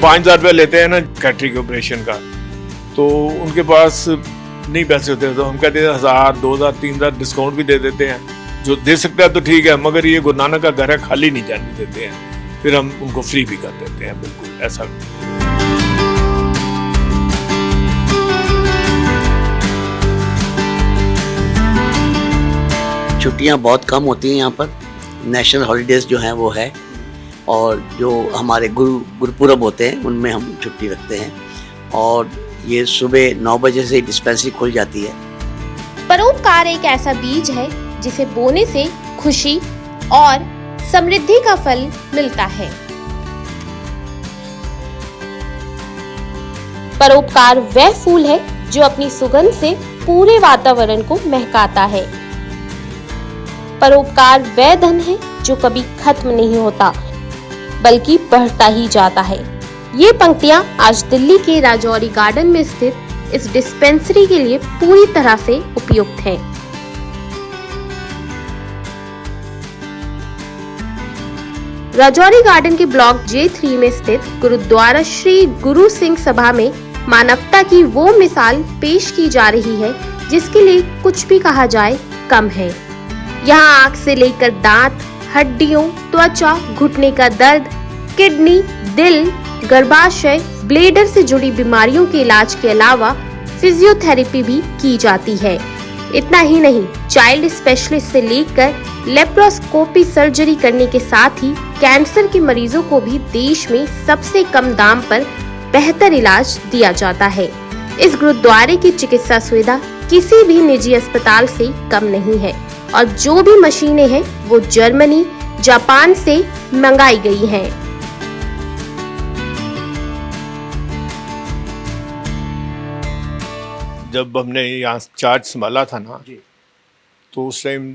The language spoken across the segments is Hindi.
5,000 रुपया लेते हैं ना कैटरिंग ऑपरेशन का, तो उनके पास नहीं पैसे होते, तो हम कहते हैं 1,000, 2,000, 3,000 डिस्काउंट भी दे देते हैं। जो दे सकता है तो ठीक है, मगर ये गुरु नानक का घर है, खाली नहीं जाने देते हैं, फिर हम उनको फ्री भी कर देते हैं। बिल्कुल ऐसा। छुट्टियां बहुत कम होती हैं यहाँ पर, नेशनल हॉलीडेज जो हैं वो है, और जो हमारे गुरुपुरब होते हैं उनमें हम छुट्टी रखते हैं, और ये सुबह 9 बजे से डिस्पेंसरी खुल जाती है। परोपकार एक ऐसा बीज है जिसे बोने से खुशी और समृद्धि का फल मिलता है। परोपकार वह फूल है जो अपनी सुगंध से पूरे वातावरण को महकाता है। परोपकार वह धन है जो कभी खत्म नहीं होता, बल्कि बढ़ता ही जाता है। ये पंक्तियां आज दिल्ली के राजौरी गार्डन में स्थित इस डिस्पेंसरी के लिए पूरी तरह से उपयुक्त हैं। राजौरी गार्डन के ब्लॉक J3 में स्थित गुरुद्वारा श्री गुरु सिंह सभा में मानवता की वो मिसाल पेश की जा रही है जिसके लिए कुछ भी कहा जाए कम है। यहाँ आँख से लेकर दांत, हड्डियों, त्वचा, घुटने का दर्द, किडनी, दिल, गर्भाशय, ब्लेडर से जुड़ी बीमारियों के इलाज के अलावा फिजियोथेरेपी भी की जाती है। इतना ही नहीं, चाइल्ड स्पेशलिस्ट से लेकर लेप्रोस्कोपी सर्जरी करने के साथ ही कैंसर के मरीजों को भी देश में सबसे कम दाम पर बेहतर इलाज दिया जाता है। इस गुरुद्वारे की चिकित्सा सुविधा किसी भी निजी अस्पताल से कम नहीं है, और जो भी मशीनें हैं वो जर्मनी, जापान से मंगाई गई हैं। जब हमने यहाँ चार्ज संभाला था ना, तो उस टाइम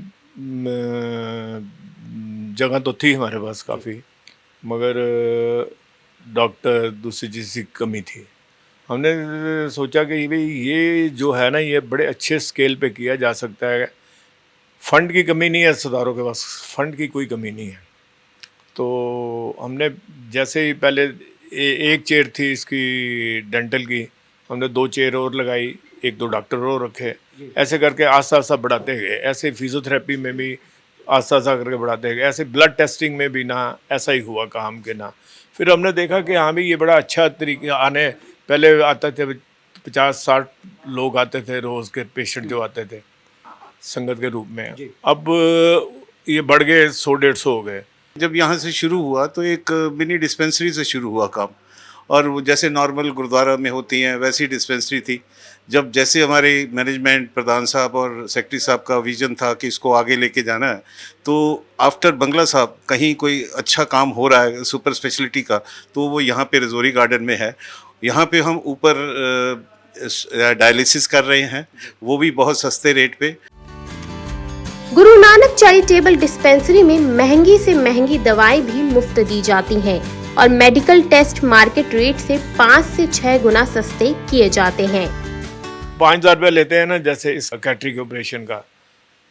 जगह तो थी हमारे पास काफ़ी, मगर डॉक्टर दूसरी चीज़ की कमी थी। हमने सोचा कि भाई ये जो है ना, ये बड़े अच्छे स्केल पे किया जा सकता है। फंड की कमी नहीं है अस्पतालों के पास, फंड की कोई कमी नहीं है। तो हमने जैसे ही पहले एक चेयर थी इसकी डेंटल की, हमने 2 चेयर और लगाई, 1-2 डॉक्टर और रखे, ऐसे करके आस्ता आस्ता बढ़ाते गए। ऐसे फिजियोथेरेपी में भी आस्ता आस्ता करके बढ़ाते गए। ऐसे ब्लड टेस्टिंग में भी ना ऐसा ही हुआ काम के ना। फिर हमने देखा कि हाँ भी ये बड़ा अच्छा तरीका, आने पहले आते थे 50-60 लोग आते थे रोज़ के पेशेंट जो आते थे संगत के रूप में, अब ये बढ़ गए 100-150 हो गए। जब यहाँ से शुरू हुआ तो एक मिनी डिस्पेंसरी से शुरू हुआ काम, और वो जैसे नॉर्मल गुरुद्वारा में होती हैं वैसी डिस्पेंसरी थी। जब जैसे हमारे मैनेजमेंट, प्रधान साहब और सेक्रेटरी साहब का विजन था कि इसको आगे लेके जाना है, तो आफ्टर बंगला साहब कहीं कोई अच्छा काम हो रहा है सुपर स्पेशलिटी का, तो वो यहाँ पे राजौरी गार्डन में है। यहाँ पे हम ऊपर डायलिसिस कर रहे हैं, वो भी बहुत सस्ते रेट पे। गुरु नानक चैरिटेबल डिस्पेंसरी में महंगी से महंगी दवाएं भी मुफ्त दी जाती हैं, और मेडिकल टेस्ट मार्केट रेट से 5 से 6 गुना सस्ते किए जाते हैं। 5,000 रुपया लेते हैं ना जैसे इस कैटरिंग ऑपरेशन का,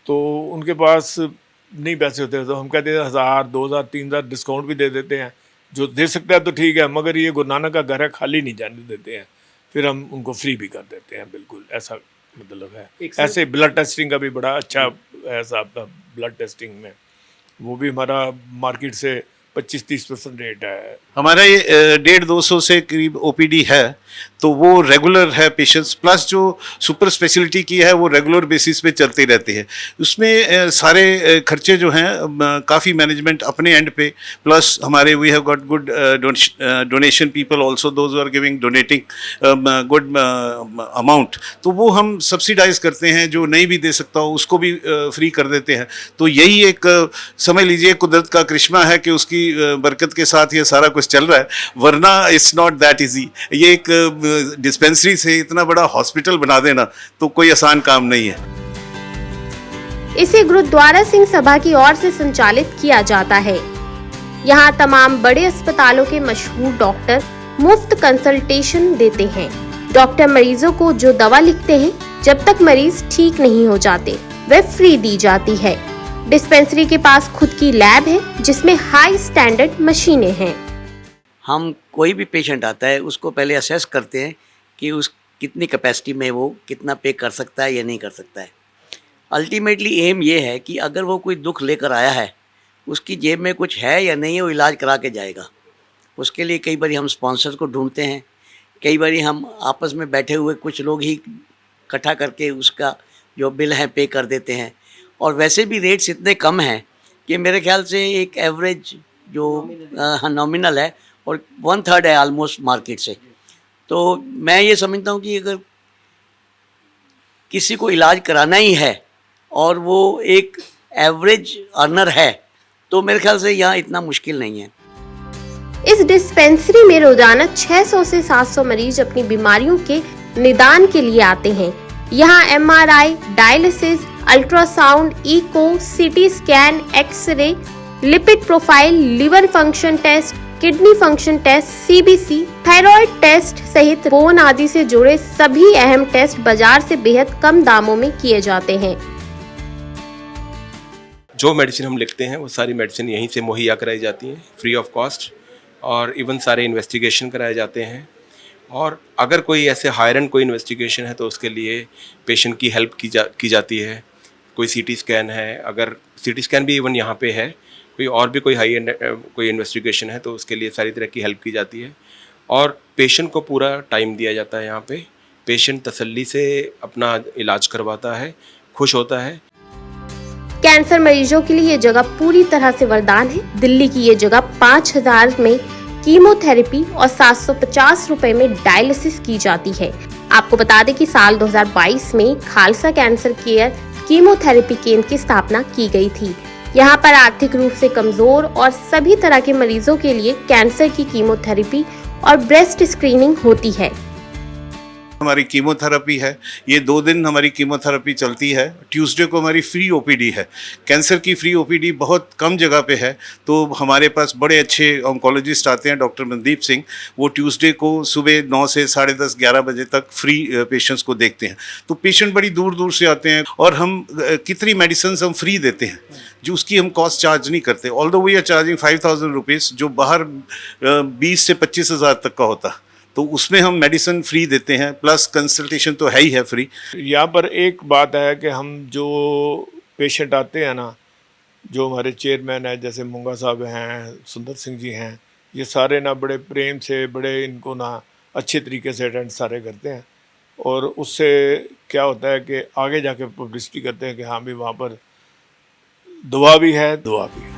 तो उनके पास नहीं पैसे होते, तो हम कहते हैं 1,000, 2,000, 3,000 डिस्काउंट भी दे देते हैं। जो दे सकता है तो ठीक है, मगर ये गुरु नानक का घर है, खाली नहीं जाने देते हैं, फिर हम उनको फ्री भी कर देते हैं। बिल्कुल ऐसा मतलब है। ऐसे ब्लड टेस्टिंग का भी बड़ा अच्छा है साहब का, ब्लड टेस्टिंग में वो भी हमारा मार्केट से 25-30% रेट है। हमारा ये 150-200 से करीब ओपीडी है, तो वो रेगुलर है पेशेंट्स, प्लस जो सुपर स्पेशलिटी की है वो रेगुलर बेसिस पे चलती रहती है। उसमें सारे खर्चे जो हैं काफ़ी मैनेजमेंट अपने एंड पे, प्लस हमारे we have got good donation people also, those are giving donating good amount, तो वो हम सब्सिडाइज करते हैं। जो नहीं भी दे सकता हो उसको भी फ्री कर देते हैं। तो यही एक समझ लीजिए कुदरत का करिश्मा है कि उसकी बरकत के साथ ये सारा कुछ चल रहा है, वरना इट्स नॉट दैट इजी। ये एक डिस्पेंसरी से इतना बड़ा हॉस्पिटल बना देना तो कोई आसान काम नहीं है। इसे गुरुद्वारा सिंह सभा की ओर से संचालित किया जाता है। यहाँ तमाम बड़े अस्पतालों के मशहूर डॉक्टर मुफ्त कंसल्टेशन देते हैं। डॉक्टर मरीजों को जो दवा लिखते हैं, जब तक मरीज ठीक नहीं हो जाते, वह फ्री दी जाती है। डिस्पेंसरी के पास खुद की लैब है जिसमें हाई स्टैंडर्ड मशीनें हैं। हम कोई भी पेशेंट आता है उसको पहले असेस करते हैं कि उस कितनी कैपेसिटी में वो कितना पे कर सकता है या नहीं कर सकता है। अल्टीमेटली एम ये है कि अगर वो कोई दुख लेकर आया है, उसकी जेब में कुछ है या नहीं है, वो इलाज करा के जाएगा। उसके लिए कई बार हम स्पॉन्सर को ढूंढते हैं, कई बार हम आपस में बैठे हुए कुछ लोग ही इकट्ठा करके उसका जो बिल है पे कर देते हैं। और वैसे भी रेट्स इतने कम हैं कि मेरे ख्याल से एक एवरेज जो नॉमिनल है और 1/3 है ऑलमोस्ट मार्केट से। तो मैं ये समझता हूँ कि अगर किसी को इलाज कराना ही है और वो एक एवरेज अर्नर है तो मेरे ख्याल से यहाँ इतना मुश्किल नहीं है। इस डिस्पेंसरी में रोजाना 600 से 700 मरीज अपनी बीमारियों के निदान के लिए आते हैं। यहाँ MRI, dialysis, ultrasound, echo, CT scan, x-ray, lipid profile, liver function test, kidney function test, CBC, thyroid test सहित बोन आदि से जुड़े सभी अहम टेस्ट बाजार से बेहद कम दामों में किए जाते हैं। जो मेडिसिन हम लिखते हैं वो सारी मेडिसिन यहीं से मुहैया कराई जाती हैं फ्री ऑफ कॉस्ट, और इवन सारे इन्वेस्टिगेशन कराए जाते हैं। और अगर कोई ऐसे हायर एंड कोई इन्वेस्टिगेशन है तो उसके लिए पेशेंट की हेल्प की जाती है। कोई CT स्कैन है, अगर CT स्कैन भी इवन यहाँ पे है, कोई और भी कोई हाई एंड कोई इन्वेस्टिगेशन है तो उसके लिए सारी तरह की हेल्प की जाती है। और पेशेंट को पूरा टाइम दिया जाता है यहाँ पे। पेशेंट तसल्ली से अपना इलाज करवाता है, खुश होता है। कैंसर मरीजों के लिए ये जगह पूरी तरह से वरदान है। दिल्ली की ये जगह 5000 में कीमोथेरेपी और 750 रुपए में डायलिसिस की जाती है। आपको बता दें कि साल 2022 में खालसा कैंसर केयर कीमोथेरेपी केंद्र की स्थापना की गई थी। यहाँ पर आर्थिक रूप से कमजोर और सभी तरह के मरीजों के लिए कैंसर की कीमोथेरेपी और ब्रेस्ट स्क्रीनिंग होती है। हमारी कीमोथेरेपी है, ये 2 दिन हमारी कीमोथेरेपी चलती है। ट्यूसडे को हमारी फ्री OPD है। कैंसर की फ्री OPD बहुत कम जगह पे है, तो हमारे पास बड़े अच्छे ऑन्कोलॉजिस्ट आते हैं, डॉक्टर मनदीप सिंह। वो ट्यूसडे को सुबह 9 से 10:30 11 बजे तक फ्री पेशेंट्स को देखते हैं। तो पेशेंट बड़ी दूर दूर से आते हैं और हम कितनी मेडिसिन हम फ्री देते हैं जो उसकी हम कॉस्ट चार्ज नहीं करते। Although we are charging 5000 rupees, जो बाहर 20 से 25 हज़ार तक का होता है, तो उसमें हम मेडिसिन फ्री देते हैं, प्लस कंसल्टेशन तो है ही है फ्री। यहाँ पर एक बात है कि हम जो पेशेंट आते हैं ना, जो हमारे चेयरमैन हैं, जैसे मुंगा साहब हैं, सुंदर सिंह जी हैं, ये सारे ना बड़े प्रेम से, बड़े इनको ना अच्छे तरीके से अटेंड सारे करते हैं। और उससे क्या होता है कि आगे जाके पब्लिसिटी करते हैं कि हाँ भी वहाँ पर दुआ भी है, दुआ भी है।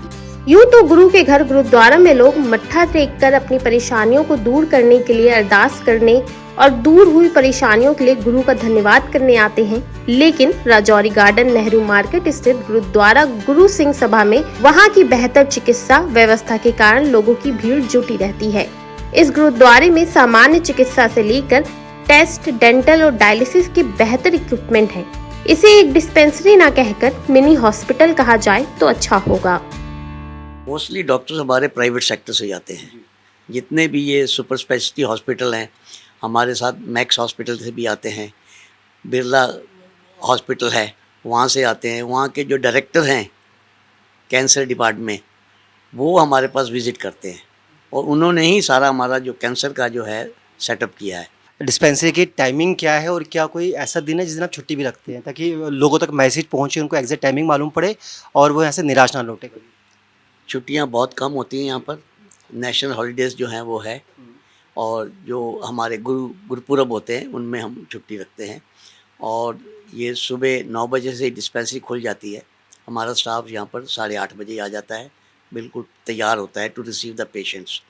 यूं तो गुरु के घर गुरुद्वारा में लोग मत्था टेक कर अपनी परेशानियों को दूर करने के लिए अरदास करने और दूर हुई परेशानियों के लिए गुरु का धन्यवाद करने आते हैं। लेकिन राजौरी गार्डन नेहरू मार्केट स्थित गुरुद्वारा गुरु सिंह सभा में वहां की बेहतर चिकित्सा व्यवस्था के कारण लोगों की भीड़ जुटी रहती है। इस गुरुद्वारे में सामान्य चिकित्सा से लेकर टेस्ट, डेंटल और डायलिसिस के बेहतर इक्विपमेंट है। इसे एक डिस्पेंसरी न कहकर मिनी हॉस्पिटल कहा जाए तो अच्छा होगा। मोस्टली डॉक्टर्स हमारे प्राइवेट सेक्टर से जाते हैं। जितने भी ये सुपर स्पेशलिटी हॉस्पिटल हैं, हमारे साथ मैक्स हॉस्पिटल से भी आते हैं, बिरला हॉस्पिटल है वहाँ से आते हैं। वहाँ के जो डायरेक्टर हैं कैंसर डिपार्टमेंट, वो हमारे पास विज़िट करते हैं और उन्होंने ही सारा हमारा जो कैंसर का जो है सेटअप किया है। डिस्पेंसरी की टाइमिंग क्या है और क्या कोई ऐसा दिन है जिस दिन आप छुट्टी भी रखते हैं, ताकि लोगों तक मैसेज पहुँचे, उनको एग्जैक्ट टाइमिंग मालूम पड़े और वो यहाँ से निराश ना लौटे? छुट्टियां बहुत कम होती हैं यहाँ पर। नेशनल हॉलीडेज़ जो हैं वो है, और जो हमारे गुरुपुरब होते हैं उनमें हम छुट्टी रखते हैं। और ये सुबह 9 बजे से डिस्पेंसरी खुल जाती है। हमारा स्टाफ यहाँ पर 8:30 बजे आ जाता है, बिल्कुल तैयार होता है टू रिसीव द पेशेंट्स।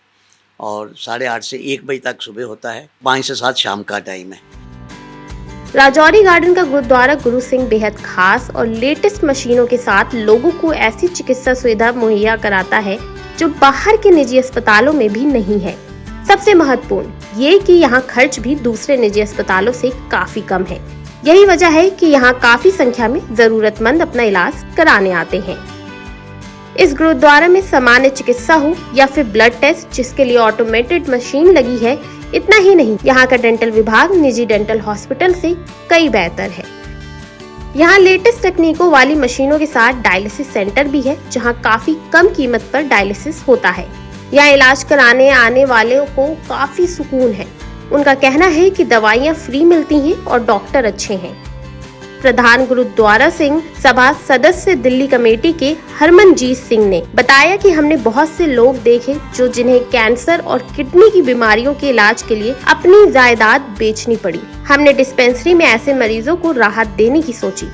और 8:30 से 1 बजे तक सुबह होता है, 5 से 7 शाम का टाइम है। राजौरी गार्डन का गुरुद्वारा गुरु सिंह बेहद खास और लेटेस्ट मशीनों के साथ लोगों को ऐसी चिकित्सा सुविधा मुहैया कराता है जो बाहर के निजी अस्पतालों में भी नहीं है। सबसे महत्वपूर्ण ये कि यहाँ खर्च भी दूसरे निजी अस्पतालों से काफी कम है। यही वजह है कि यहाँ काफी संख्या में जरूरतमंद अपना इलाज कराने आते हैं। इस गुरुद्वारा में सामान्य चिकित्सा हो या फिर ब्लड टेस्ट, जिसके लिए ऑटोमेटेड मशीन लगी है, इतना ही नहीं, यहाँ का डेंटल विभाग निजी डेंटल हॉस्पिटल से कई बेहतर है। यहाँ लेटेस्ट तकनीकों वाली मशीनों के साथ डायलिसिस सेंटर भी है, जहाँ काफी कम कीमत पर डायलिसिस होता है। यहाँ इलाज कराने आने वालों को काफी सुकून है। उनका कहना है कि दवाइयाँ फ्री मिलती हैं और डॉक्टर अच्छे हैं। प्रधान गुरुद्वारा सिंह सभा सदस्य दिल्ली कमेटी के हरमनजीत सिंह ने बताया कि हमने बहुत से लोग देखे जो जिन्हें कैंसर और किडनी की बीमारियों के इलाज के लिए अपनी जायदाद बेचनी पड़ी। हमने डिस्पेंसरी में ऐसे मरीजों को राहत देने की सोची।